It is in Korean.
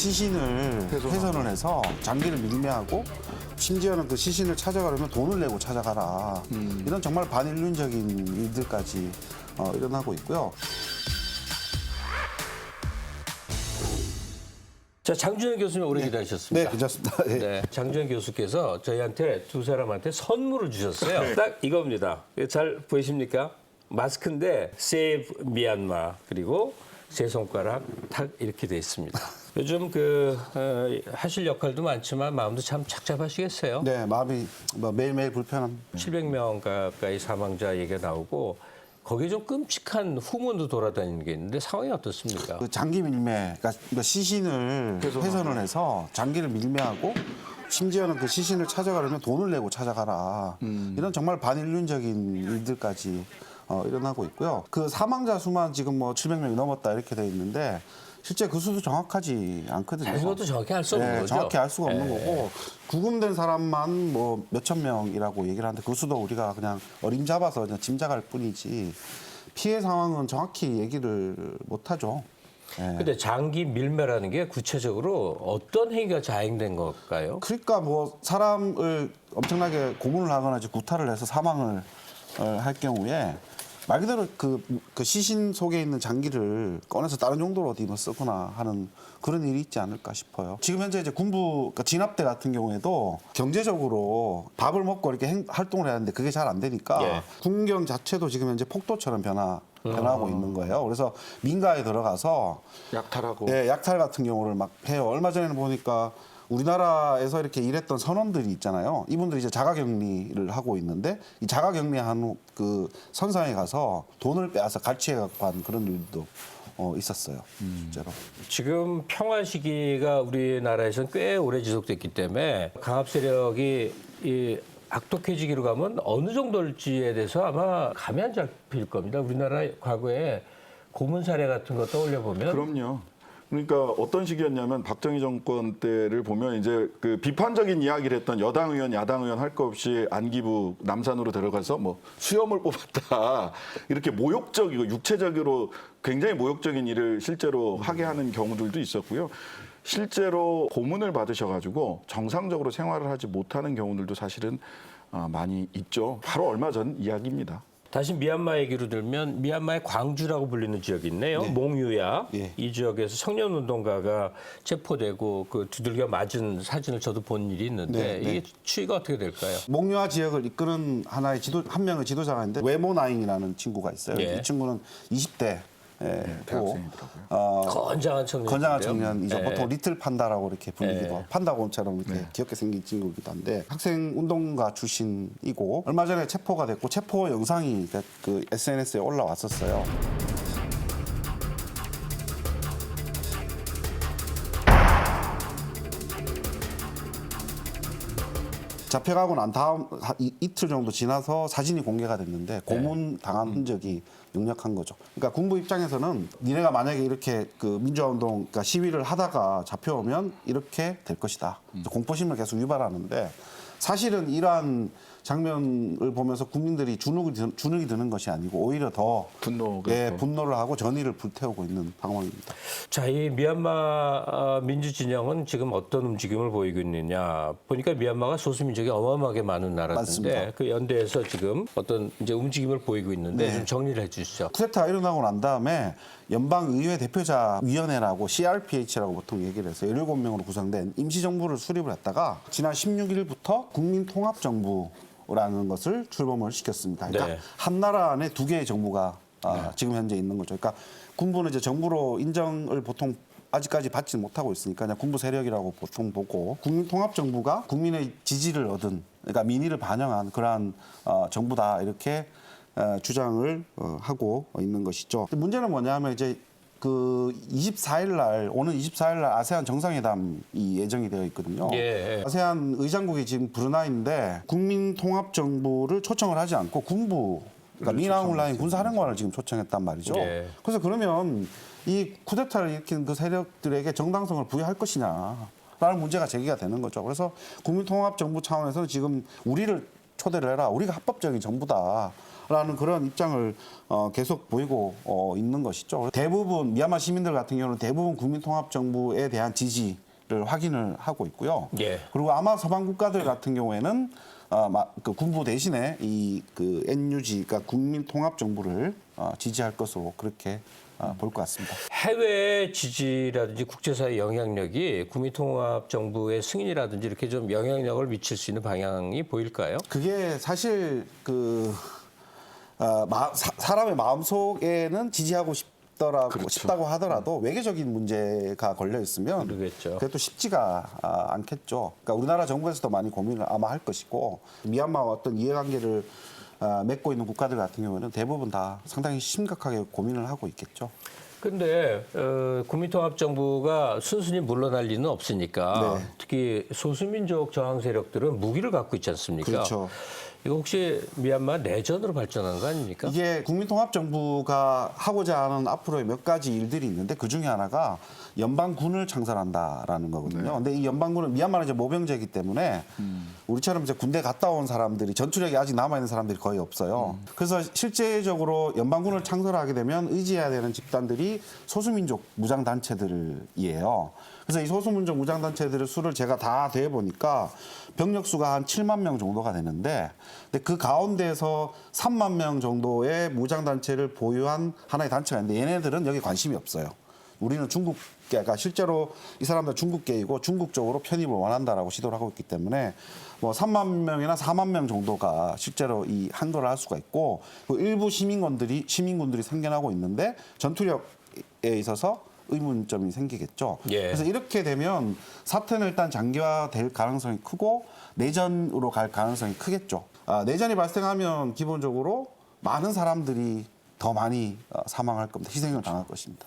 시신을 훼손을 해서 장기를 밀매하고 심지어는 그 시신을 찾아가려면 돈을 내고 찾아가라. 이런 정말 반인륜적인 일들까지 일어나고 있고요. 자, 장준현 교수님 오래 기다리셨습니다. 네, 괜찮습니다. 예. 네, 장준현 교수께서 저희한테 두 사람한테 선물을 주셨어요. 딱 이겁니다. 잘 보이십니까? 마스크인데 Save Myanmar 그리고 세 손가락 탁 이렇게 돼 있습니다. 요즘 하실 역할도 많지만 마음도 참 착잡하시겠어요. 네, 마음이 매일매일 불편한. 700명 가까이 사망자 얘기가 나오고 거기에 좀 끔찍한 후문도 돌아다니는 게 있는데 상황이 어떻습니까? 그 장기 밀매, 그러니까 시신을 훼손을 해서 장기를 밀매하고 심지어는 그 시신을 찾아가려면 돈을 내고 찾아가라. 이런 정말 반인륜적인 일들까지 일어나고 있고요. 그 사망자 수만 지금 700명이 넘었다 이렇게 돼 있는데 실제 그 수도 정확하지 않거든요. 그것도 정확히 알 수 없는 거죠. 정확히 알 수가 없는 거고 구금된 사람만 몇천 명이라고 얘기를 하는데 그 수도 우리가 그냥 어림잡아서 그냥 짐작할 뿐이지 피해 상황은 정확히 얘기를 못 하죠. 근데 장기 밀매라는 게 구체적으로 어떤 행위가 자행된 걸까요? 그러니까 사람을 엄청나게 고문을 하거나 구타를 해서 사망을 할 경우에 말 그대로 그 시신 속에 있는 장기를 꺼내서 다른 용도로 어디 쓰거나 하는 그런 일이 있지 않을까 싶어요. 지금 현재 이제 군부 진압대 같은 경우에도 경제적으로 밥을 먹고 이렇게 활동을 해야 하는데 그게 잘 안 되니까 예. 군경 자체도 지금 현재 폭도처럼 변하고 있는 거예요. 그래서 민가에 들어가서 약탈하고. 예, 약탈 같은 경우를 막 해요. 얼마 전에는 보니까 우리나라에서 이렇게 일했던 선원들이 있잖아요. 이분들이 이제 자가격리를 하고 있는데 이 자가격리한 그 선상에 가서 돈을 빼앗아 갈취해 갖고 한 그런 일도 있었어요. 실제로. 지금 평화 시기가 우리나라에서는 꽤 오래 지속됐기 때문에 강압 세력이 이 악독해지기로 가면 어느 정도일지에 대해서 아마 감이 안 잡힐 겁니다. 우리나라 과거에 고문 사례 같은 거 떠올려 보면 그럼요. 그러니까 어떤 식이었냐면 박정희 정권 때를 보면 이제 그 비판적인 이야기를 했던 여당 의원, 야당 의원 할 거 없이 안기부 남산으로 들어가서 수염을 뽑았다. 이렇게 모욕적이고 육체적으로 굉장히 모욕적인 일을 실제로 하게 하는 경우들도 있었고요. 실제로 고문을 받으셔가지고 정상적으로 생활을 하지 못하는 경우들도 사실은 많이 있죠. 바로 얼마 전 이야기입니다. 다시 미얀마 얘기로 들면 미얀마의 광주라고 불리는 지역이 있네요. 몽유야. 예. 이 지역에서 청년운동가가 체포되고 그 두들겨 맞은 사진을 저도 본 일이 있는데 네, 이게 추이가 어떻게 될까요? 목유화 지역을 이끄는 한 명의 지도자가 있는데 외모나인이라는 친구가 있어요. 예. 이 친구는 20대 대학생이더라고요. 건장한 청년. 건장한 청년이죠. 예. 보통 리틀 판다라고 이렇게 불리기도 하고 판다곰처럼 이렇게 귀엽게 생긴 친구이기도 한데 학생 운동가 출신이고 얼마 전에 체포가 됐고 체포 영상이 그 SNS에 올라왔었어요. 잡혀가고 난 다음 이틀 정도 지나서 사진이 공개가 됐는데 고문 당한 흔적이 역력한 거죠. 그러니까 군부 입장에서는 니네가 만약에 이렇게 그 민주화운동, 그러니까 시위를 하다가 잡혀오면 이렇게 될 것이다. 공포심을 계속 유발하는데 사실은 이러한 장면을 보면서 국민들이 주눅이 드는 것이 아니고 오히려 더 분노를 하고 전의를 불태우고 있는 상황입니다. 자, 이 미얀마 민주 진영은 지금 어떤 움직임을 보이고 있느냐 보니까 미얀마가 소수민족이 어마어마하게 많은 나라인데 맞습니다. 그 연대에서 지금 어떤 이제 움직임을 보이고 있는데 네. 좀 정리를 해주시죠. 쿠데타가 일어나고 난 다음에 연방의회 대표자 위원회라고 CRPH라고 보통 얘기를 해서 17명으로 구성된 임시정부를 수립을 했다가 지난 16일부터 국민통합정부라는 것을 출범을 시켰습니다. 그러니까 네. 한 나라 안에 두 개의 정부가 지금 현재 있는 거죠. 그러니까 군부는 이제 정부로 인정을 보통 아직까지 받지 못하고 있으니까 그냥 군부 세력이라고 보통 보고 국민통합정부가 국민의 지지를 얻은 그러니까 민의를 반영한 그러한 정부다 이렇게 주장을 하고 있는 것이죠. 문제는 뭐냐면 이제 그 24일 날 오는 24일 날 아세안 정상회담이 예정이 되어 있거든요. 예. 아세안 의장국이 지금 브루나이인데 국민통합정부를 초청을 하지 않고 군부 그러니까 미나울라인 군사사령관을 지금 초청했단 말이죠. 예. 그래서 그러면 이 쿠데타를 일으킨 그 세력들에게 정당성을 부여할 것이냐 라는 문제가 제기가 되는 거죠. 그래서 국민통합정부 차원에서는 지금 우리를 초대를 해라. 우리가 합법적인 정부다. 라는 그런 입장을 계속 보이고 있는 것이죠. 대부분 미얀마 시민들 같은 경우는 대부분 국민통합정부에 대한 지지를 확인을 하고 있고요. 예. 그리고 아마 서방 국가들 같은 경우에는 그 군부 대신에 그 NUG, 그러니까 국민통합정부를 지지할 것으로 그렇게 볼 것 같습니다. 해외 지지라든지 국제사회 영향력이 국민통합정부의 승인이라든지 이렇게 좀 영향력을 미칠 수 있는 방향이 보일까요? 그게 사실 사람의 마음속에는 지지하고 싶다고 하더라도 외교적인 문제가 걸려 있으면 그러겠죠. 그게 또 쉽지가 않겠죠. 그러니까 우리나라 정부에서도 많이 고민을 아마 할 것이고 미얀마와 어떤 이해관계를 맺고 있는 국가들 같은 경우는 대부분 다 상당히 심각하게 고민을 하고 있겠죠. 근데 국민통합정부가 순순히 물러날 리는 없으니까 네. 특히 소수민족 저항 세력들은 무기를 갖고 있지 않습니까? 그렇죠. 이거 혹시 미얀마 내전으로 발전하는 거 아닙니까? 이게 국민통합정부가 하고자 하는 앞으로의 몇 가지 일들이 있는데 그 중에 하나가 연방군을 창설한다라는 거거든요. 근데 이 연방군은 미얀마는 이제 모병제이기 때문에 우리처럼 이제 군대 갔다 온 사람들이 전투력이 아직 남아 있는 사람들이 거의 없어요. 그래서 실제적으로 연방군을 창설하게 되면 의지해야 되는 집단들이 소수민족 무장 단체들이에요. 그래서 이 소수민족 무장 단체들의 수를 제가 다 대해 보니까 병력 수가 한 7만 명 정도가 되는데 근데 그 가운데서 3만 명 정도의 무장 단체를 보유한 하나의 단체가 있는데 얘네들은 여기 관심이 없어요. 우리는 중국계, 그러니까 실제로 이 사람들 중국계이고 중국 쪽으로 편입을 원한다라고 시도를 하고 있기 때문에 뭐 3만 명이나 4만 명 정도가 실제로 이 한거를 할 수가 있고 그 일부 시민군들이 생겨나고 있는데 전투력에 있어서 의문점이 생기겠죠. 예. 그래서 이렇게 되면 사태는 일단 장기화될 가능성이 크고 내전으로 갈 가능성이 크겠죠. 내전이 발생하면 기본적으로 많은 사람들이 더 많이 사망할 겁니다. 희생을 당할 것입니다.